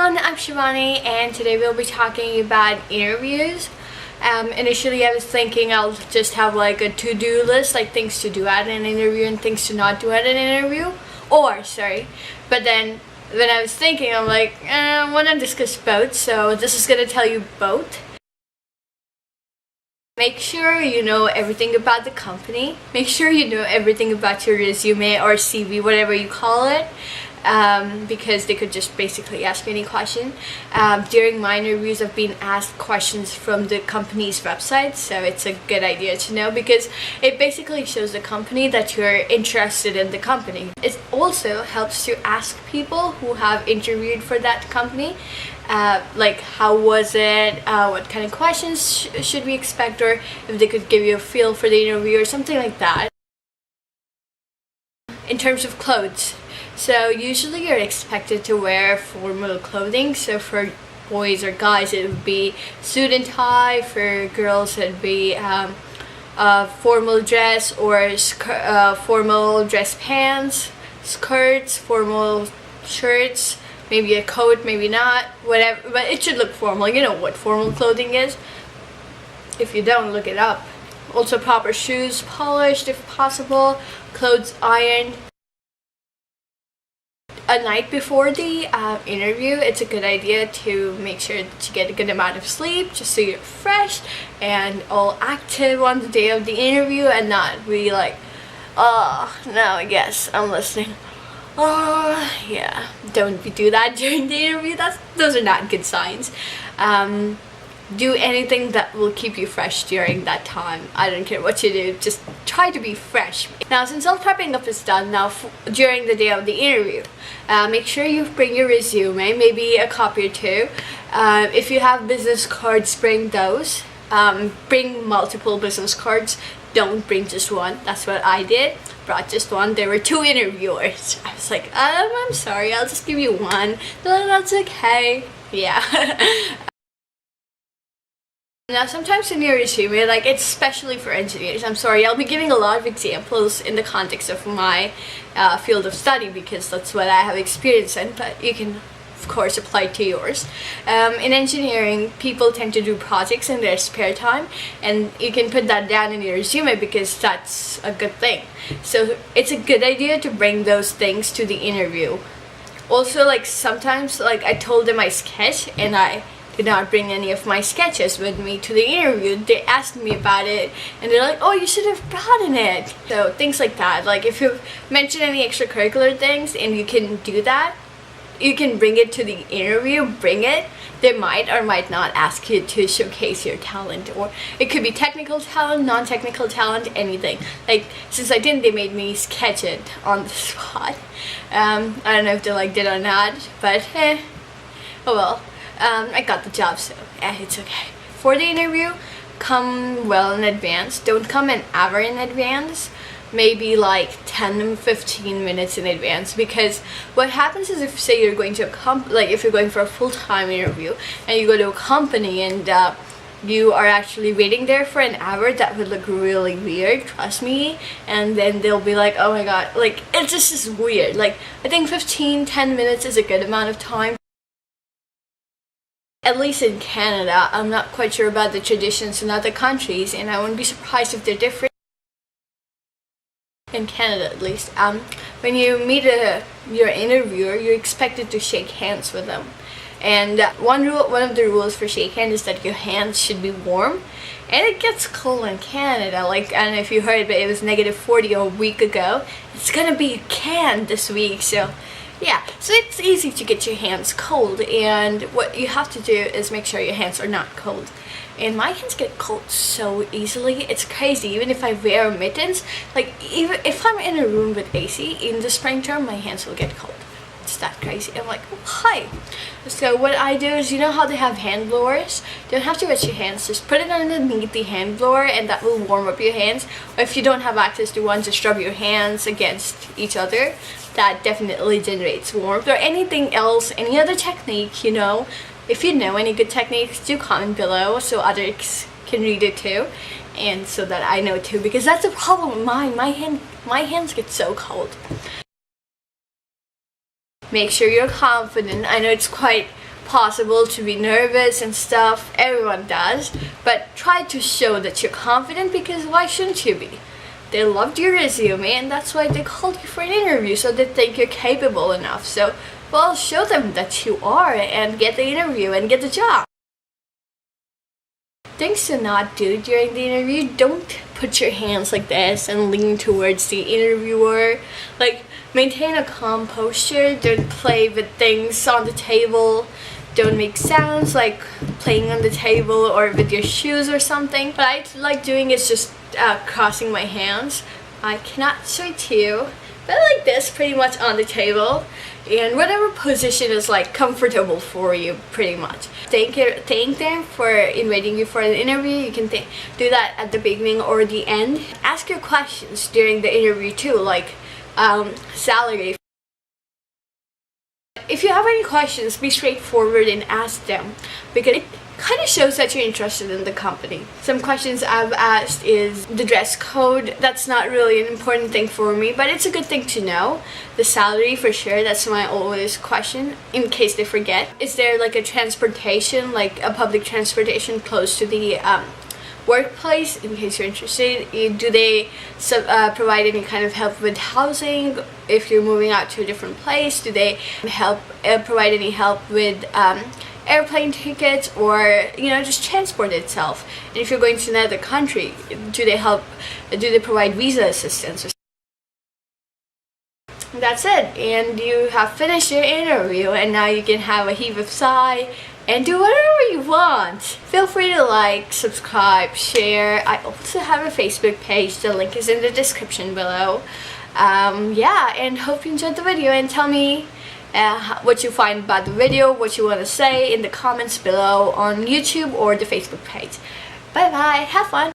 everyone, I'm Shivani and today we'll be talking about interviews. Initially I was thinking I'll just have like a to-do list, like things to do at an interview and things to not do at an interview. But then when I was thinking, I'm like, I want to discuss both, so this is going to tell you both. Make sure you know everything about the company. Make sure you know everything about your resume or CV, whatever you call it. Because they could just basically ask you any question. During my interviews, I've been asked questions from the company's website, so it's a good idea to know because it basically shows the company that you're interested in the company. It also helps to ask people who have interviewed for that company, like how was it, what kind of questions should we expect, or if they could give you a feel for the interview or something like that. In terms of clothes, so usually you're expected to wear formal clothing. So for boys or guys it would be suit and tie. For girls it'd be formal dress or formal dress pants, skirts, formal shirts, maybe a coat, maybe not, whatever, but it should look formal. You know what formal clothing is. If you don't, look it up. Also proper shoes polished if possible, clothes ironed. A night before the interview, it's a good idea to make sure that you get a good amount of sleep just so you're fresh and all active on the day of the interview and not be like, oh, no, yes, I'm listening. Oh, yeah, don't do that during the interview. Those are not good signs. Do anything that will keep you fresh during that time. I don't care what you do, just try to be fresh. Now, since all prepping up is done now during the day of the interview, make sure you bring your resume, maybe a copy or two. If you have business cards, bring those. Bring multiple business cards, don't bring just one. That's what I did, brought just one. There were 2 interviewers. I was like, I'm sorry, I'll just give you one. No, that's okay. Yeah. Now sometimes in your resume, like it's especially for engineers, I'm sorry, I'll be giving a lot of examples in the context of my field of study because that's what I have experience in, but you can of course apply to yours. In engineering, people tend to do projects in their spare time and you can put that down in your resume because that's a good thing. So it's a good idea to bring those things to the interview. Also, like sometimes, like I told them I sketch and I did not bring any of my sketches with me to the interview. They asked me about it and they're like, oh, you should have brought in it. So things like that, like if you mention any extracurricular things and you can do that, you can bring it to the interview, bring it. They might or might not ask you to showcase your talent, or it could be technical talent, non-technical talent, anything. Like since I didn't, they made me sketch it on the spot. I don't know if they liked it or not, but oh well. I got the job, so it's okay. For the interview, come well in advance. Don't come an hour in advance, maybe like 10-15 minutes in advance, because what happens is if say you're going to if you're going for a full-time interview and you go to a company and you are actually waiting there for an hour, that would look really weird, trust me. And then they'll be like, oh my god, like it's just weird. Like I think 10 minutes is a good amount of time. At least in Canada. I'm not quite sure about the traditions in other countries, and I wouldn't be surprised if they're different. In Canada, at least, when you meet your interviewer, you're expected to shake hands with them. And one of the rules for shake hand is that your hands should be warm. And it gets cold in Canada. Like, I don't know if you heard, but it was -40 a week ago. It's gonna be canned this week, so. Yeah, so it's easy to get your hands cold, and what you have to do is make sure your hands are not cold. And my hands get cold so easily, it's crazy. Even if I wear mittens, like even if I'm in a room with AC in the spring term, my hands will get cold. It's that crazy. I'm like, oh, hi. So what I do is, you know how they have hand blowers? You don't have to wet your hands, just put it underneath the hand blower and that will warm up your hands. Or if you don't have access to one, just rub your hands against each other. That definitely generates warmth. Or anything else, any other technique, you know. If you know any good techniques, do comment below so others can read it too. And so that I know too, because that's a problem with mine. My hands get so cold. Make sure you're confident. I know it's quite possible to be nervous and stuff. Everyone does, but try to show that you're confident, because why shouldn't you be? They loved your resume, and that's why they called you for an interview, so they think you're capable enough. So, well, show them that you are and get the interview and get the job. Things to not do during the interview: don't put your hands like this and lean towards the interviewer. Like, maintain a calm posture. Don't play with things on the table. Don't make sounds like playing on the table or with your shoes or something. What I like doing is just crossing my hands. I cannot show it to you, but like this, pretty much on the table, and whatever position is like comfortable for you, pretty much. Thank them for inviting you for an interview. You can do that at the beginning or the end. Ask your questions during the interview too, like salary. If you have any questions, be straightforward and ask them, because it kind of shows that you're interested in the company. Some questions I've asked is the dress code. That's not really an important thing for me, but it's a good thing to know. The salary, for sure, that's my always question in case they forget. Is there like a transportation, like a public transportation close to the workplace, in case you're interested? Do they provide any kind of help with housing if you're moving out to a different place? Do they provide any help with airplane tickets, or just transport itself? And if you're going to another country, do they provide visa assistance? That's it, and you have finished your interview, and now you can have a heave of sigh and do whatever you want. Feel free to like, subscribe, share. I also have a Facebook page. The link is in the description below. Yeah, and hope you enjoyed the video, and tell me what you find about the video, what you want to say in the comments below on YouTube or the Facebook page. Bye bye, have fun!